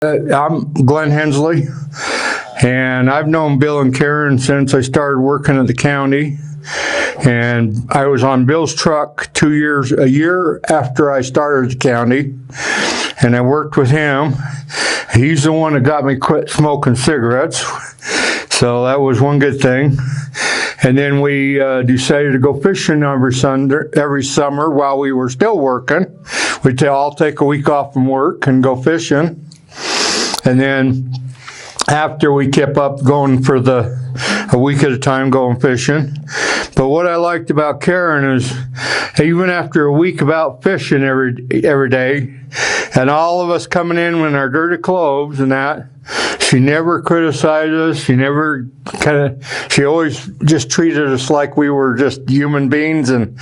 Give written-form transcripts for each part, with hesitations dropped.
I'm Glenn Hensley, and I've known Bill and Karen since I started working at the county. And I was on Bill's truck a year after I started the county, and I worked with him. He's the one that got me quit smoking cigarettes, so that was one good thing. And then we decided to go fishing every summer while we were still working. We'd all take a week off from work and go fishing. And then after, we kept up going for a week at a time going fishing. But what I liked about Karen is, even after a week about fishing every day, and all of us coming in with our dirty clothes and that, she never criticized us. She always just treated us like we were just human beings. And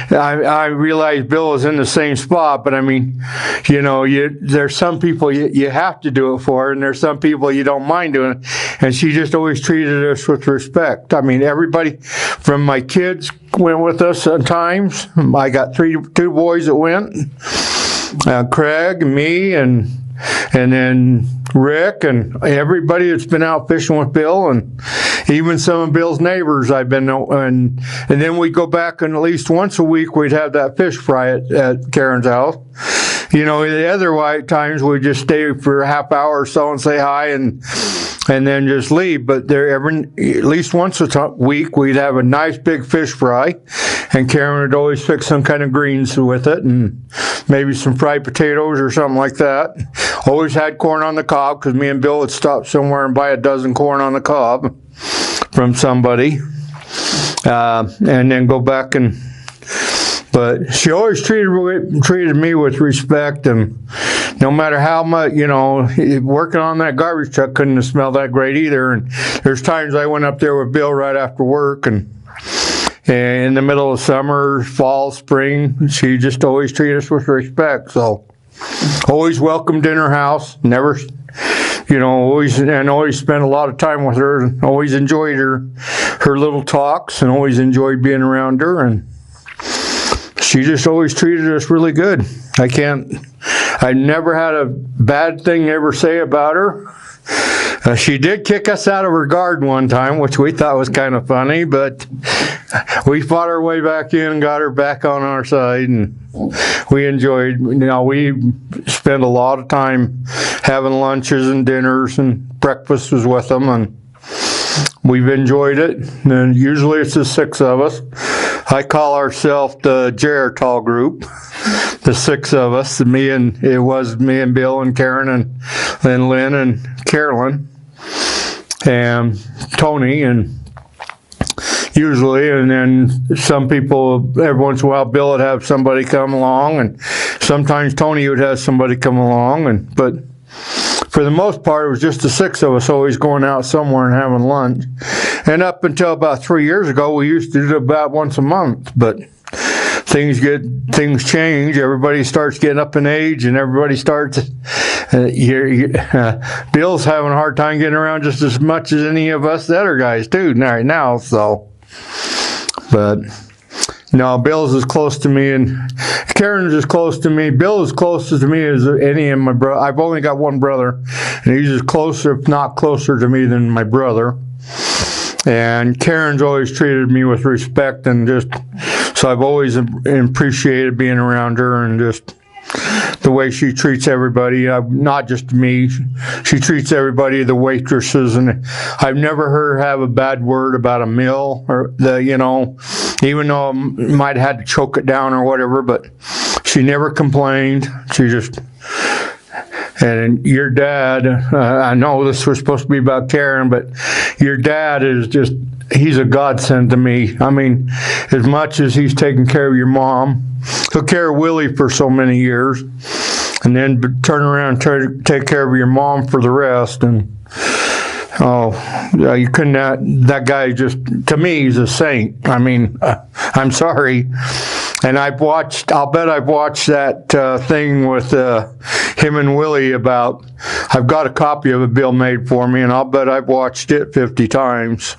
I realized Bill was in the same spot, but I mean, there's some people you have to do it for, and there's some people you don't mind doing it. And she just always treated us with respect. I mean, everybody from my kids went with us at times. I got two boys that went, Craig, me, and then Rick, and everybody that's been out fishing with Bill, and even some of Bill's neighbors I've been, and then we'd go back, and at least once a week we'd have that fish fry at Karen's house. The other times we'd just stay for a half hour or so and say hi and then just leave. But at least once a week we'd have a nice big fish fry, and Karen would always fix some kind of greens with it, and maybe some fried potatoes or something like that. Always had corn on the cob, because me and Bill would stop somewhere and buy a dozen corn on the cob from somebody, and then go back but she always treated me with respect, and no matter how much, working on that garbage truck couldn't have smelled that great either. And there's times I went up there with Bill right after work, and in the middle of summer, fall, spring, she just always treated us with respect. So always welcomed in her house, never, always spent a lot of time with her, and always enjoyed her little talks, and always enjoyed being around her. And she just always treated us really good. I never had a bad thing to ever say about her. She did kick us out of her garden one time, which we thought was kind of funny, but we fought our way back in and got her back on our side, and we enjoyed, we spent a lot of time having lunches and dinners and breakfasts with them, and we've enjoyed it. And usually it's the six of us. I call ourselves the Geritol group, the six of us. It was me and Bill and Karen and Lynn and Carolyn and Tony, and usually, and then some people, every once in a while, Bill would have somebody come along, and sometimes Tony would have somebody come along, but for the most part, it was just the six of us always going out somewhere and having lunch. And up until about 3 years ago, we used to do it about once a month, but things change. Everybody starts getting up in age, and everybody starts. Bill's having a hard time getting around just as much as any of us other guys too right now. So, but no, Bill's as close to me, and Karen's as close to me. Bill is closer to me as any of my brothers. I've only got one brother, and he's as close, if not closer to me than my brother. And Karen's always treated me with respect, and so I've always appreciated being around her, and just the way she treats everybody, not just me. She treats everybody, the waitresses, and I've never heard her have a bad word about a meal, or even though I might have had to choke it down or whatever, but she never complained. And your dad, I know this was supposed to be about Karen, but your dad he's a godsend to me. I mean, as much as he's taken care of your mom, took care of Willie for so many years, and then turn around and try to take care of your mom for the rest. And you couldn't. That guy to me, he's a saint. I mean, I'm sorry. And I'll bet I've watched that thing with him and Willie about, I've got a copy of it Bill made for me, and I'll bet I've watched it 50 times.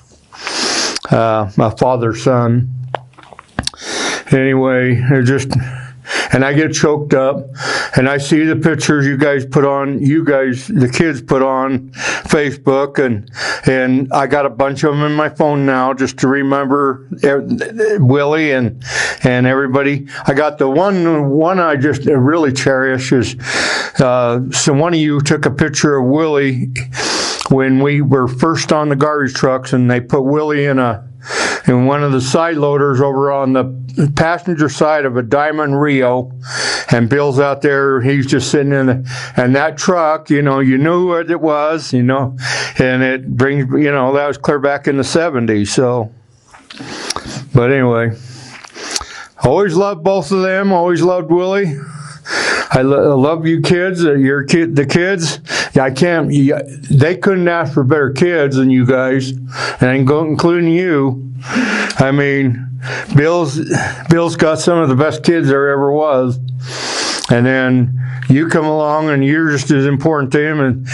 My father's son. Anyway, and I get choked up, and I see the pictures the kids put on Facebook, and I got a bunch of them in my phone now just to remember Willie and everybody. I got the one I just really cherish is, so one of you took a picture of Willie when we were first on the garbage trucks, and they put Willie in one of the side loaders over on the passenger side of a Diamond Rio, and Bill's out there, he's just sitting and that truck, you knew what it was, and it brings, that was clear back in the 70s, so, but anyway, always loved both of them, always loved Willie. I love you kids, the kids. They couldn't ask for better kids than you guys, and including you. I mean, Bill's got some of the best kids there ever was. And then you come along and you're just as important to him. And,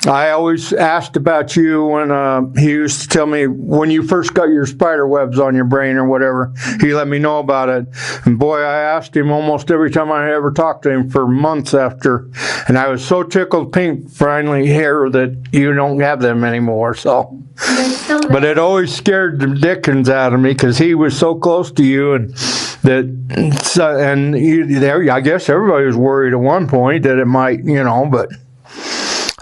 I always asked about you when he used to tell me when you first got your spider webs on your brain or whatever, he let me know about it. And boy, I asked him almost every time I ever talked to him for months after. And I was so tickled pink finally hear that you don't have them anymore. So, but it always scared the dickens out of me because he was so close to you, and I guess everybody was worried at one point that it might, but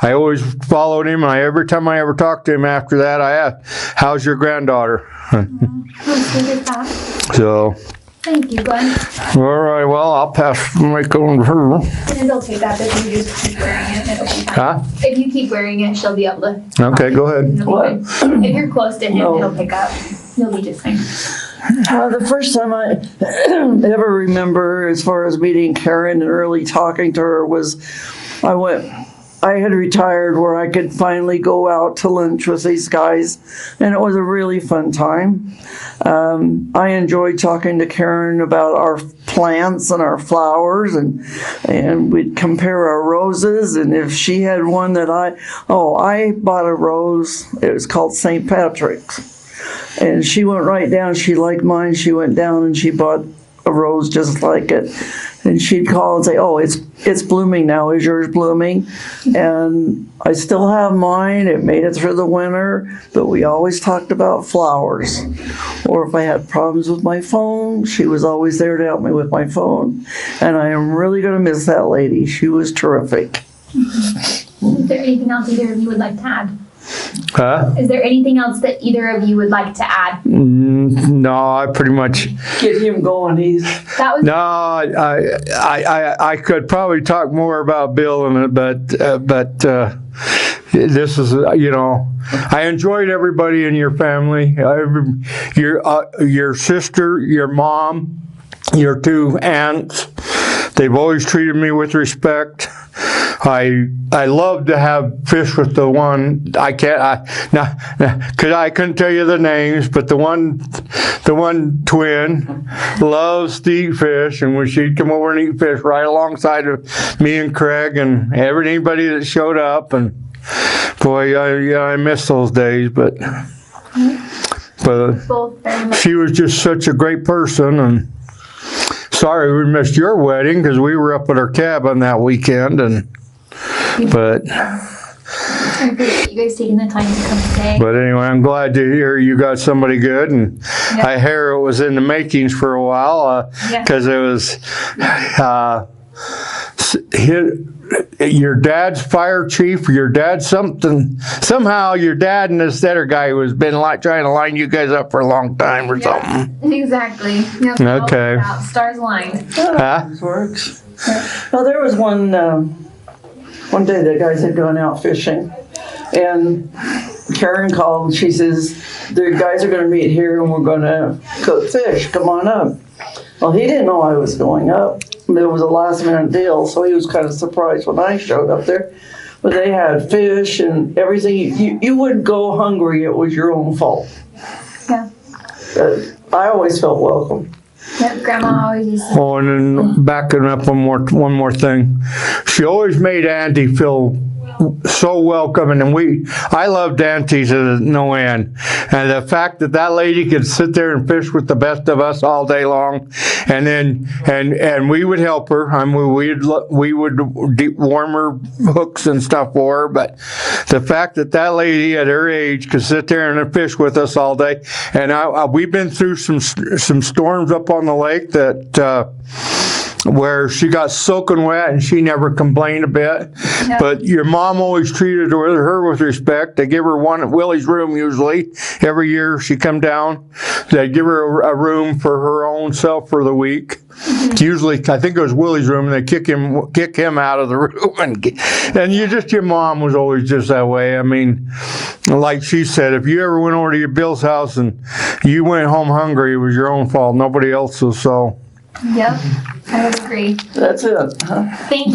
I always followed him. Every time I ever talked to him after that, I asked, "How's your granddaughter?" So. Thank you, Glenn. All right. Well, I'll pass the mic on to her. And they'll take that if you just keep wearing it. It'll be fine. Huh? If you keep wearing it, she'll be able to. Okay, go ahead. What? If you're close to him, he'll pick up. You'll be just fine. The first time I ever remember, as far as meeting Karen and really talking to her, was I had retired where I could finally go out to lunch with these guys, and it was a really fun time. I enjoyed talking to Karen about our plants and our flowers, and we'd compare our roses, and if she had one that I bought a rose, it was called St. Patrick's, and she went right down, she liked mine, she went down and she bought a rose just like it. And she'd call and say, "Oh, it's blooming now. Is yours blooming?" And I still have mine. It made it through the winter, but we always talked about flowers. Or if I had problems with my phone, she was always there to help me with my phone. And I am really going to miss that lady. She was terrific. Is there anything else either of you would like to add? Huh? Is there anything else that either of you would like to add? No, I pretty much. Get him going. No, I could probably talk more about Bill in it, but this is, I enjoyed everybody in your family, your sister, your mom, your two aunts. They've always treated me with respect. I love to have fish with the one because I couldn't tell you the names, but the one twin loves to eat fish, and when she'd come over and eat fish right alongside of me and Craig and anybody that showed up, and boy, I miss those days, but she was just such a great person, and sorry we missed your wedding because we were up at our cabin that weekend, but I appreciate you guys taking the time to come today. But anyway, I'm glad to hear you got somebody good, and I hear it was in the makings for a while because it was your dad's fire chief, your dad somehow your dad and this other guy who has been trying to line you guys up for a long time or something. Exactly. Yep, okay. Stars aligned. Huh? Works. Well, there was one day the guys had gone out fishing, and Karen called. She says, "The guys are going to meet here, and we're going to cook fish. Come on up." Well, he didn't know I was going up. It was a last-minute deal, so he was kind of surprised when I showed up there. But they had fish and everything. You wouldn't go hungry. It was your own fault. Yeah. I always felt welcome. Yep, Grandma always used to. Oh, and then backing up one more thing. she always made Auntie feel so welcoming, and I loved Auntie to no end. And the fact that that lady could sit there and fish with the best of us all day long, and then and we would help her. I mean, we would warm her hooks and stuff for her. But the fact that that lady at her age could sit there and fish with us all day, and we've been through some storms up on the lake that. Where she got soaking wet and she never complained a bit. Yeah. But your mom always treated her with respect. They give her one at Willie's room usually. Every year she come down, they give her a room for her own self for the week. Mm-hmm. Usually, I think it was Willie's room, and they kick him out of the room. And your mom was always just that way. I mean, like she said, if you ever went over to your Bill's house and you went home hungry, it was your own fault, nobody else's. So. Yep, I would agree. That's it. Huh? Thank you.